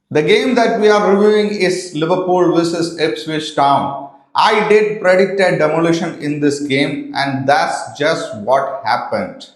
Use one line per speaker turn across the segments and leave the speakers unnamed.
The game that we are reviewing is Liverpool vs Ipswich Town. I did predict a demolition in this game, and that's just what happened.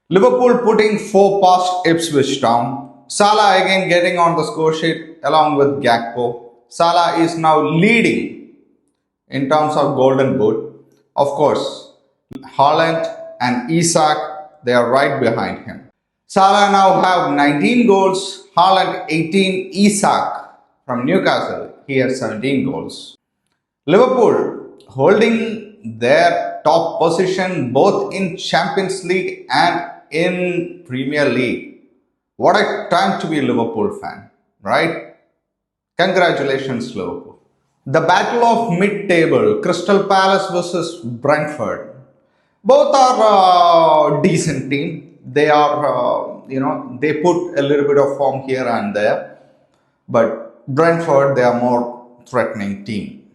Liverpool putting 4 past Ipswich Town. Salah again getting on the score sheet along with Gakpo. Salah is now leading in terms of Golden Boot. Of course, Haaland and Isak, they are right behind him. Salah now have 19 goals, Haaland 18, Isak from Newcastle, he has 17 goals. Liverpool holding their top position both in Champions League and in Premier League. What a time to be a Liverpool fan, right? Congratulations, Liverpool. The battle of mid-table, Crystal Palace versus Brentford. Both are decent team. They are, they put a little bit of form here and there. But Brentford, they are more threatening team.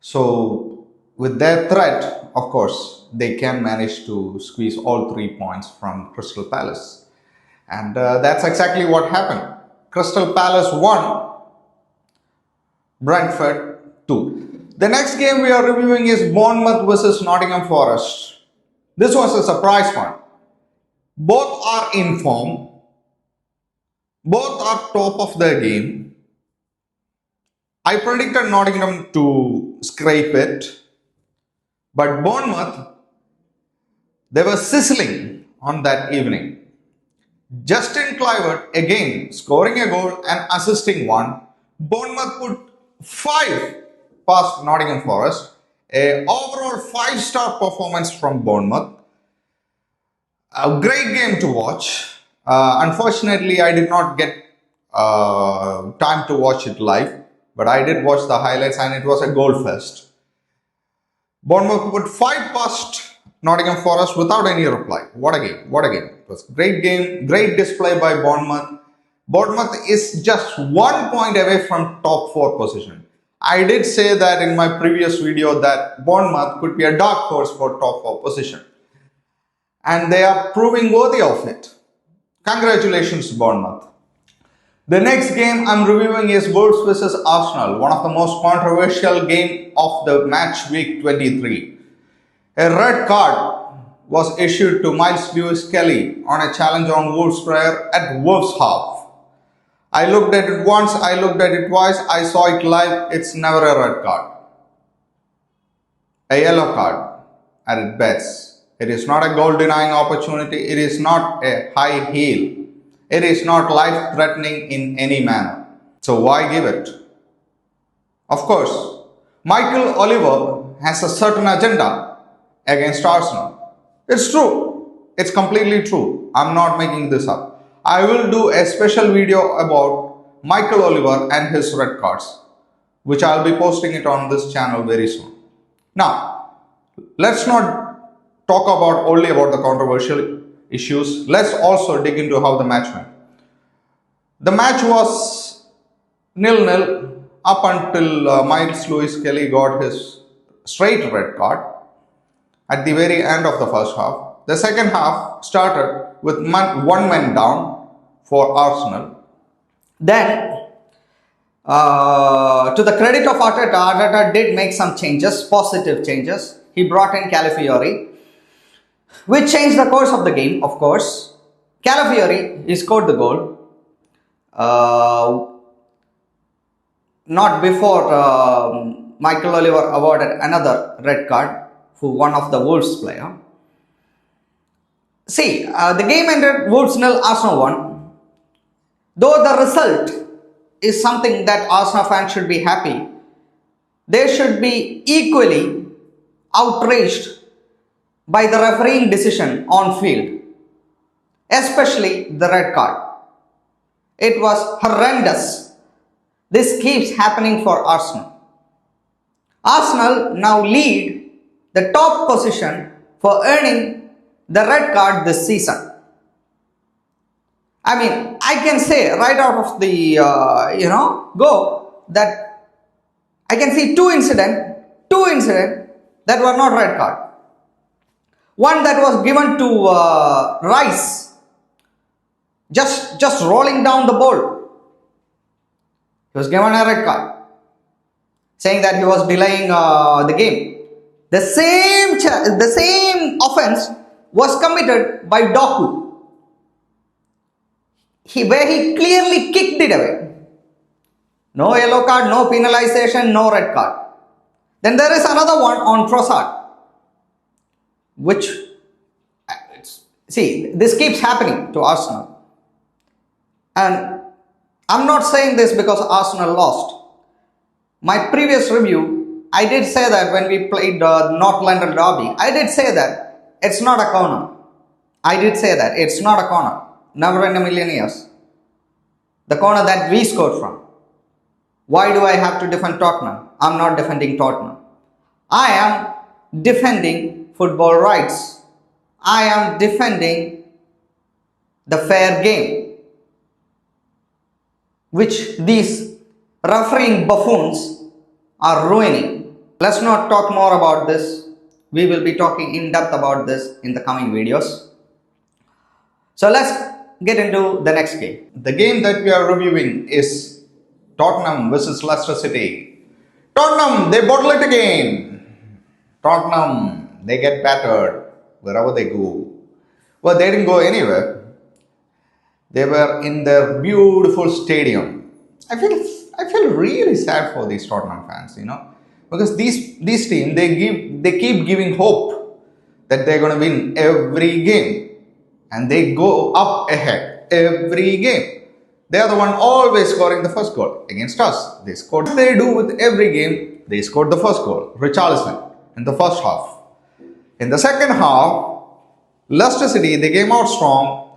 So, with their threat, of course, they can manage to squeeze all 3 points from Crystal Palace. And that's exactly what happened. Crystal Palace won, Brentford 2. The next game we are reviewing is Bournemouth versus Nottingham Forest. This was a surprise one. Both are in form. Both are top of their game. I predicted Nottingham to scrape it. But Bournemouth, they were sizzling on that evening. Justin Kluivert again scoring a goal and assisting one. Bournemouth put 5 past Nottingham Forest. A overall 5-star performance from Bournemouth. A great game to watch. Unfortunately, I did not get time to watch it live, but I did watch the highlights and it was a goal fest. Bournemouth put 5 past Nottingham Forest without any reply. What a game, what a game. It was a great game, great display by Bournemouth. Bournemouth is just 1 point away from top 4 position. I did say that in my previous video that Bournemouth could be a dark horse for top 4 position. And they are proving worthy of it. Congratulations, Bournemouth. The next game I'm reviewing is Wolves vs Arsenal, one of the most controversial game of the match week 23. A red card was issued to Miles Lewis-Kelly on a challenge on Wolves player at Wolves half. I looked at it once, I looked at it twice, I saw it live, it's never a red card. A yellow card at its best. It is not a goal denying opportunity, it is not a high heel. It is not life threatening in any manner. So why give it? Of course, Michael Oliver has a certain agenda against Arsenal. It's true. It's completely true. I'm not making this up. I will do a special video about Michael Oliver and his red cards, which I'll be posting it on this channel very soon. Now, let's not talk only about the controversial issues. Let's also dig into how the match went. The match was 0-0 up until Miles Lewis-Kelly got his straight red card at the very end of the first half. The second half started with 1 man down for Arsenal. Then, to the credit of Arteta did make some changes, positive changes. He brought in Calafiori, which changed the course of the game, of course. Calafiori, he scored the goal. Not before Michael Oliver awarded another red card for one of the Wolves player. See, the game ended Wolves 0, Arsenal 1. Though the result is something that Arsenal fans should be happy, they should be equally outraged by the refereeing decision on field, especially the red card. It was horrendous. This keeps happening for Arsenal. Arsenal now lead the top position for earning the red card this season. I mean, I can say right out of the go that I can see two incidents that were not red card. One that was given to Rice, just rolling down the ball He was given a red card, saying that he was delaying the game. The same offense was committed by Doku, where he clearly kicked it away. No yellow card, no penalization, no red card. Then there is another one on Trossard, which, see, this keeps happening to Arsenal. And I'm not saying this because Arsenal lost. My previous review, I did say that when we played North London Derby, I did say that it's not a corner. I did say that it's not a corner. Never in a million years. The corner that we scored from. Why do I have to defend Tottenham? I'm not defending Tottenham. I am defending football rights. I am defending the fair game, which these refereeing buffoons are ruining. Let's not talk more about this. We will be talking in depth about this in the coming videos. So let's get into the next game. The game that we are reviewing is Tottenham vs Leicester City. Tottenham, they bottle it again. Tottenham, they get battered wherever they go. Well, they didn't go anywhere. They were in their beautiful stadium. I feel really sad for these Tottenham fans, because these teams, they keep giving hope that they're going to win every game, and they go up ahead every game. They are the one always scoring the first goal against us. They scored. What they do with every game, they scored the first goal. Richarlison in the first half. In the second half, Leicester City, they came out strong.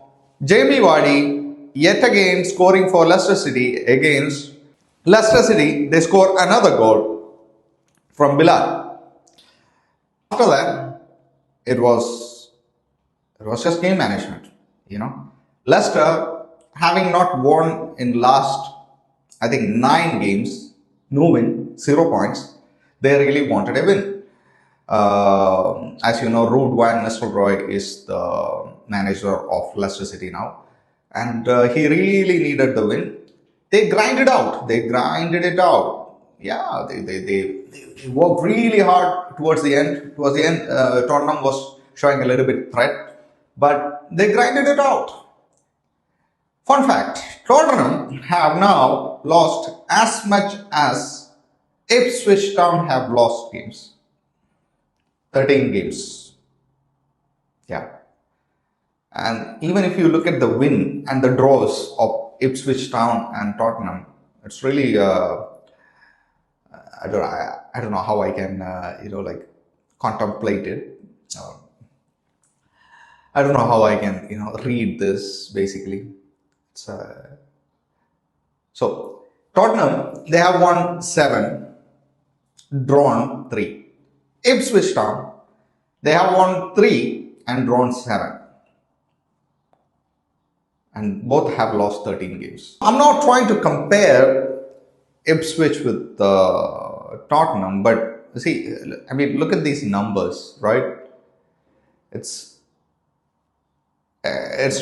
Jamie Vardy, yet again scoring for Leicester City against Leicester City. They score another goal from Bilal. After that, it was just game management. Leicester, having not won in last, I think 9 games, no win, 0 points, they really wanted a win. As you know, Ruud van Nistelrooy is the manager of Leicester City now, and he really needed the win. They grinded out. They grinded it out. Yeah, they worked really hard towards the end. Towards the end, Tottenham was showing a little bit threat, but they grinded it out. Fun fact, Tottenham have now lost as much as Ipswich Town have lost games. 13 games. Yeah. And even if you look at the win and the draws of Ipswich Town and Tottenham, it's really, I don't know how I can, contemplate it. I don't know how I can, read this basically. So Tottenham, they have won 7, drawn 3. Ipswich Town, they have won 3 and drawn 7. And both have lost 13 games. I'm not trying to compare Ipswich with Tottenham, but see, I mean, look at these numbers, right? It's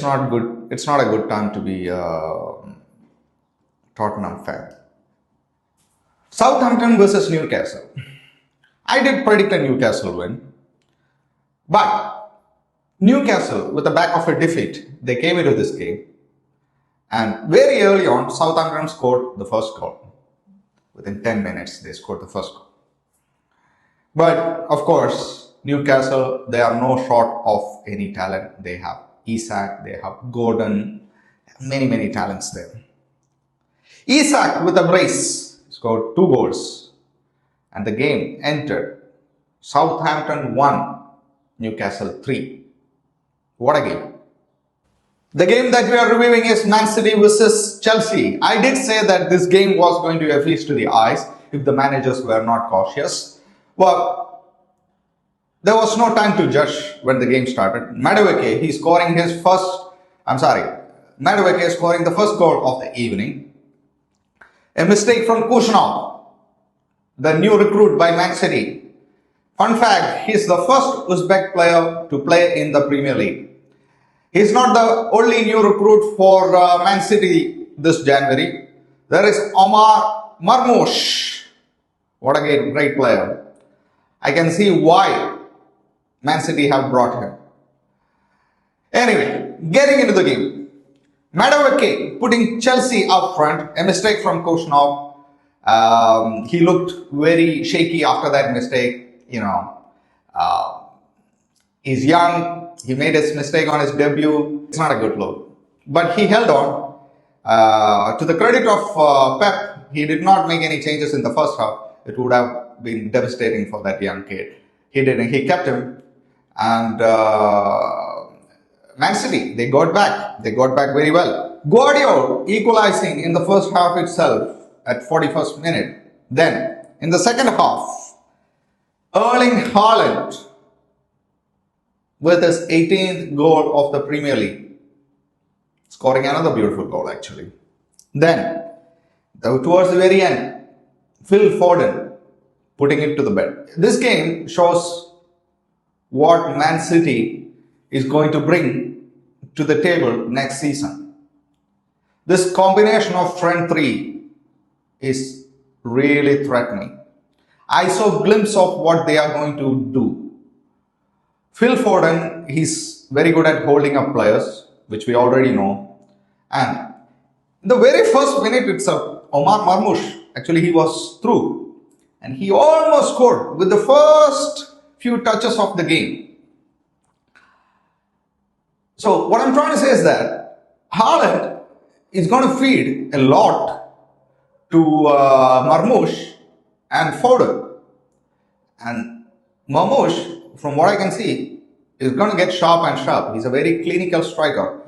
not good. It's not a good time to be a Tottenham fan. Southampton versus Newcastle. I did predict a Newcastle win, but Newcastle, with the back of a defeat, they came into this game, and very early on, Southampton scored the first goal. Within 10 minutes, they scored the first goal. But of course, Newcastle, they are no short of any talent. They have Isak, they have Gordon, many talents there. Isak with a brace scored 2 goals, and the game entered. Southampton 1, Newcastle 3. What a game. The game that we are reviewing is Mancity vs Chelsea. I did say that this game was going to be a feast to the eyes if the managers were not cautious. Well, there was no time to judge when the game started. Madueke is scoring the first goal of the evening. A mistake from Kushnov, the new recruit by Mancity. Fun fact, he is the first Uzbek player to play in the Premier League. He is not the only new recruit for Man City this January. There is Omar Marmoush. What a great player. I can see why Man City have brought him. Anyway, getting into the game. Madueke putting Chelsea up front. A mistake from Koshnov. He looked very shaky after that mistake. He's young. He made his mistake on his debut. It's not a good look. But he held on. To the credit of Pep, he did not make any changes in the first half. It would have been devastating for that young kid. He didn't. He kept him. And Man City, they got back. They got back very well. Guardiola equalizing in the first half itself at 41st minute. Then, in the second half, Erling Haaland with his 18th goal of the Premier League, scoring another beautiful goal actually. Then, towards the very end, Phil Foden putting it to the bed. This game shows what Man City is going to bring to the table next season. This combination of front three is really threatening. I saw a glimpse of what they are going to do. Phil Foden, he's very good at holding up players, which we already know. And the very first minute itself, Omar Marmoush, actually he was through. And he almost scored with the first few touches of the game. So what I'm trying to say is that Haaland is going to feed a lot to Marmoush and Foden. And Marmoush, from what I can see, is going to get sharp and sharp. He's a very clinical striker.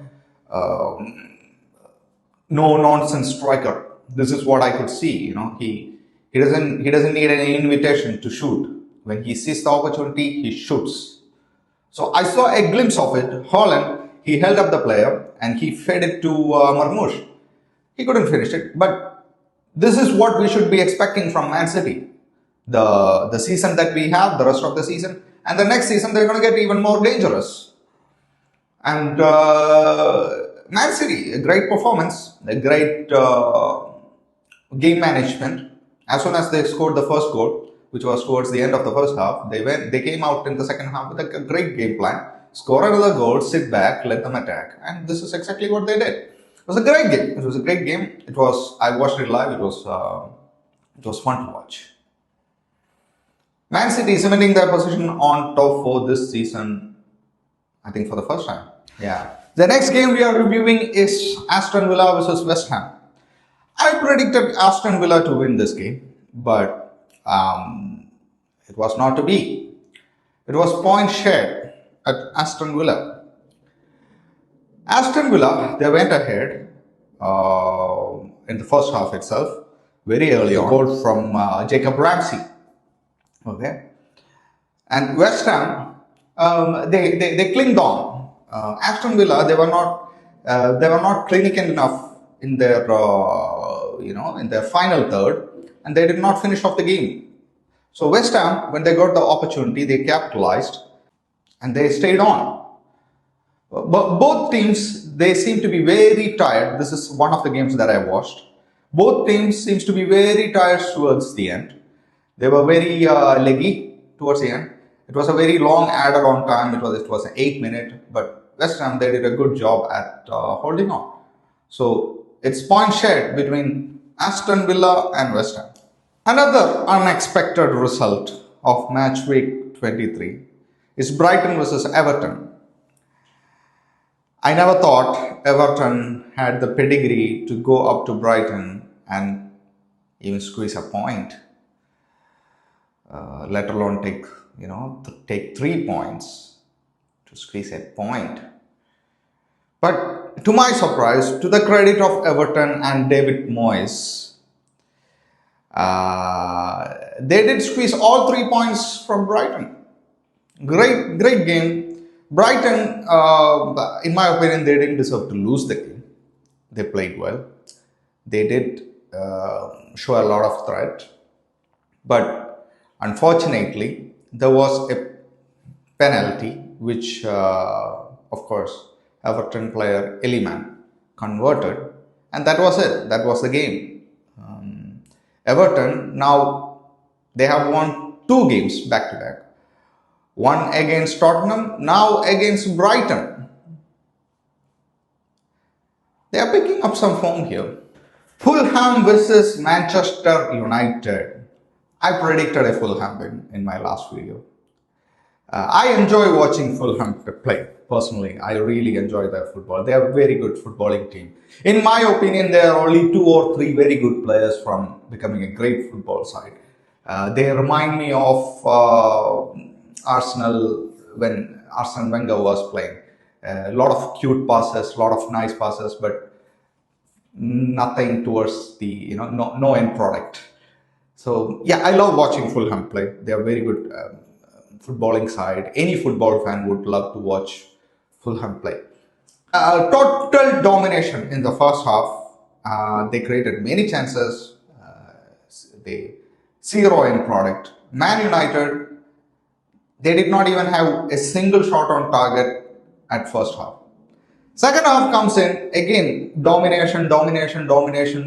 No nonsense striker. This is what I could see. He doesn't need any invitation to shoot. When he sees the opportunity, he shoots. So I saw a glimpse of it. Haaland, he held up the player and he fed it to Marmoush. He couldn't finish it, but this is what we should be expecting from Man City. The season that we have, the rest of the season, and the next season they're going to get even more dangerous. And Man City, a great performance, a great game management. As soon as they scored the first goal, which was towards the end of the first half, they came out in the second half with a great game plan. Score another goal, sit back, let them attack, and this is exactly what they did. It was a great game. It was a great game. I watched it live. It was fun to watch. Man City cementing their position on top 4 this season, I think for the first time. Yeah. The next game we are reviewing is Aston Villa versus West Ham. I predicted Aston Villa to win this game, but it was not to be. It was point shared at Aston Villa. Aston Villa, they went ahead in the first half itself, very early on. Goal from Jacob Ramsey. Okay. And West Ham, they clinged on. Aston Villa, they were not clinical enough in their in their final third, and they did not finish off the game. So West Ham, when they got the opportunity, they capitalized and they stayed on. But both teams, they seem to be very tired. This is one of the games that I watched. Both teams seems to be very tired towards the end. They were very leggy towards the end. It was a very long added on time. It was an 8-minute, but West Ham, they did a good job at holding on. So it's point shared between Aston Villa and West Ham. Another unexpected result of match week 23 is Brighton versus Everton. I never thought Everton had the pedigree to go up to Brighton and even squeeze a point, let alone take 3 points to squeeze a point. But to my surprise, to the credit of Everton and David Moyes, they did squeeze all 3 points from Brighton. Great game. Brighton, in my opinion, they didn't deserve to lose the game. They played well. They did show a lot of threat. But unfortunately, there was a penalty which, of course, Everton player Eliman converted. And that was it. That was the game. Everton, now they have won 2 games back to back. One against Tottenham, now against Brighton. They are picking up some form here. Fulham versus Manchester United. I predicted a Fulham win in my last video. I enjoy watching Fulham play, personally. I really enjoy their football. They are a very good footballing team. In my opinion, there are only 2 or 3 very good players from becoming a great football side. They remind me of Arsenal when Arsene Wenger was playing. A lot of cute passes, a lot of nice passes, but nothing towards the, no end product. So yeah, I love watching Fulham play. They are very good footballing side. Any football fan would love to watch Fulham play. Total domination in the first half. They created many chances. They 0 end product. Man United, they did not even have a single shot on target at first half. Second half comes in, again, domination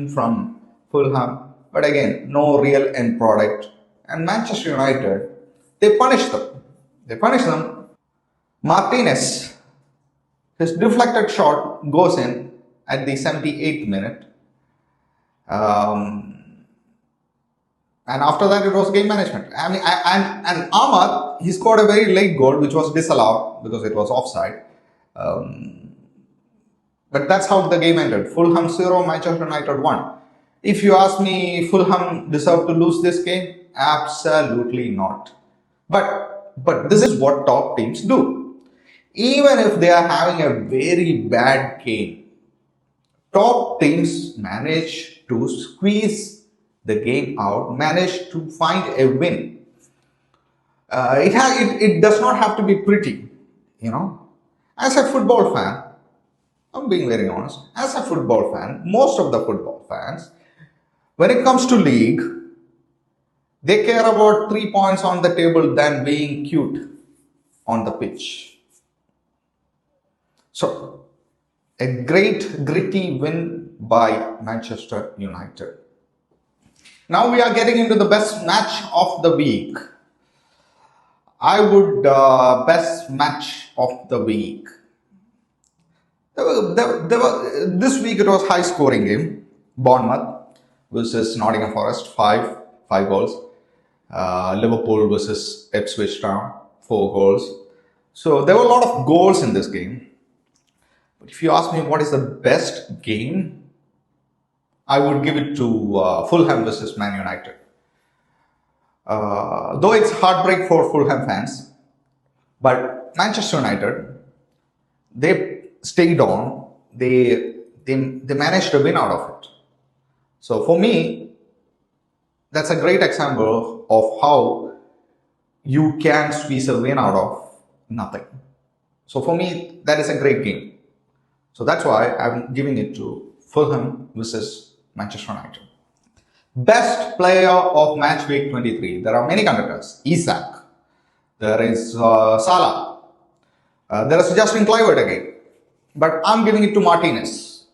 from Fulham. But again, no real end product. And Manchester United, they punished them. Martinez, his deflected shot goes in at the 78th minute. And after that, it was game management. I mean, and Ahmad, he scored a very late goal, which was disallowed because it was offside. But that's how the game ended. Fulham 0, Manchester United 1. If you ask me, Fulham deserved to lose this game? Absolutely not. But this is what top teams do. Even if they are having a very bad game, top teams manage to squeeze the game out, manage to find a win. It does not have to be pretty, As a football fan, I'm being very honest, as a football fan, most of the football fans, when it comes to league, they care about 3 points on the table than being cute on the pitch. So, a great gritty win by Manchester United. Now we are getting into the best match of the week. I would best match of the week. This week it was high scoring game. Bournemouth versus Nottingham Forest, 5 goals. Liverpool versus Ipswich Town, 4 goals. So there were a lot of goals in this game. But if you ask me what is the best game, I would give it to Fulham versus Man United. Though it's heartbreak for Fulham fans, but Manchester United, they stayed on. They managed to win out of it. So for me, that's a great example of how you can squeeze a win out of nothing. So for me, that is a great game. So that's why I'm giving it to Fulham versus Manchester United. Best player of match week 23. There are many contenders. Isak. There is Salah. There is Justin Kluivert again. But I'm giving it to Martinez.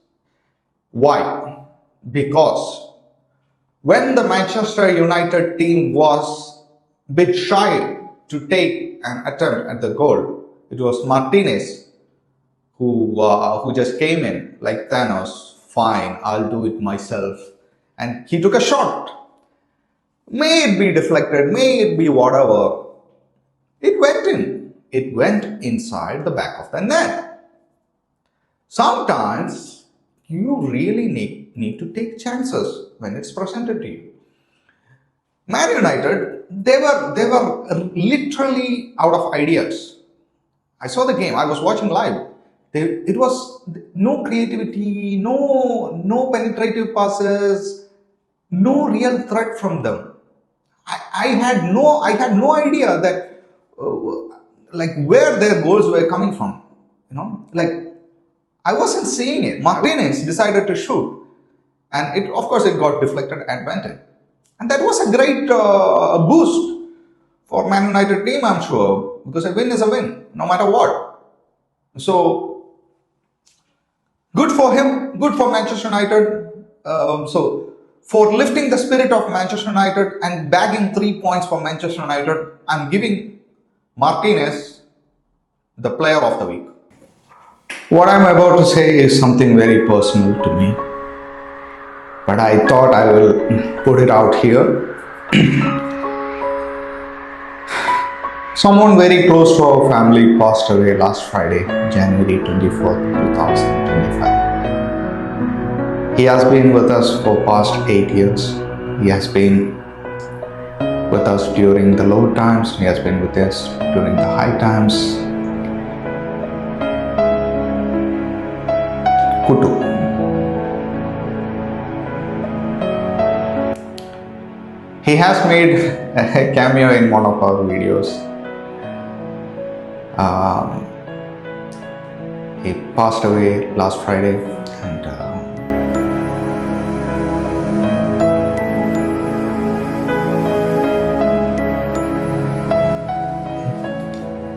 Why? Because when the Manchester United team was a bit shy to take an attempt at the goal, it was Martinez who just came in like Thanos. Fine, I'll do it myself. And he took a shot. May it be deflected, may it be whatever. It went in. It went inside the back of the net. Sometimes you really need to take chances when it's presented to you. Man United, they were literally out of ideas. I saw the game. I was watching live. It was no creativity, no penetrative passes, no real threat from them. I had no idea that where their goals were coming from. I wasn't seeing it. Martinez decided to shoot, and it got deflected and went in. And that was a great boost for Man United team, I'm sure, because a win is a win, no matter what. So, good for him, good for Manchester United. So, for lifting the spirit of Manchester United and bagging 3 points for Manchester United. I'm giving Martinez the player of the week. What I'm about to say is something very personal to me, but I thought I will put it out here. Someone very close to our family passed away last Friday, January 24th, 2025. He has been with us for past 8 years. He has been with us during the low times. He has been with us during the high times. Kuttu. He has made a cameo in one of our videos. He passed away last Friday, and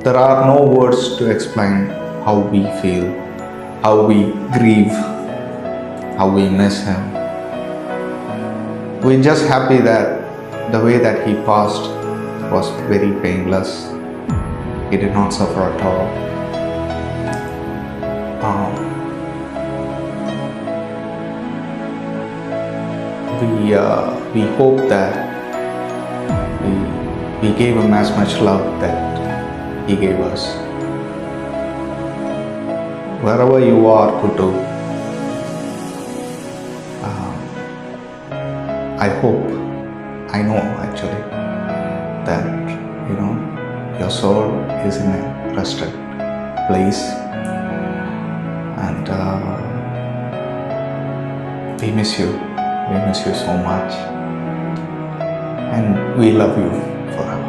there are no words to explain how we feel, how we grieve, how we miss him. We're just happy that the way that he passed was very painless. He did not suffer at all. We hope that we gave him as much love that he gave us. Wherever you are, Kuttu, I hope, I know actually, that your soul is in a rested place, and we miss you so much, and we love you forever.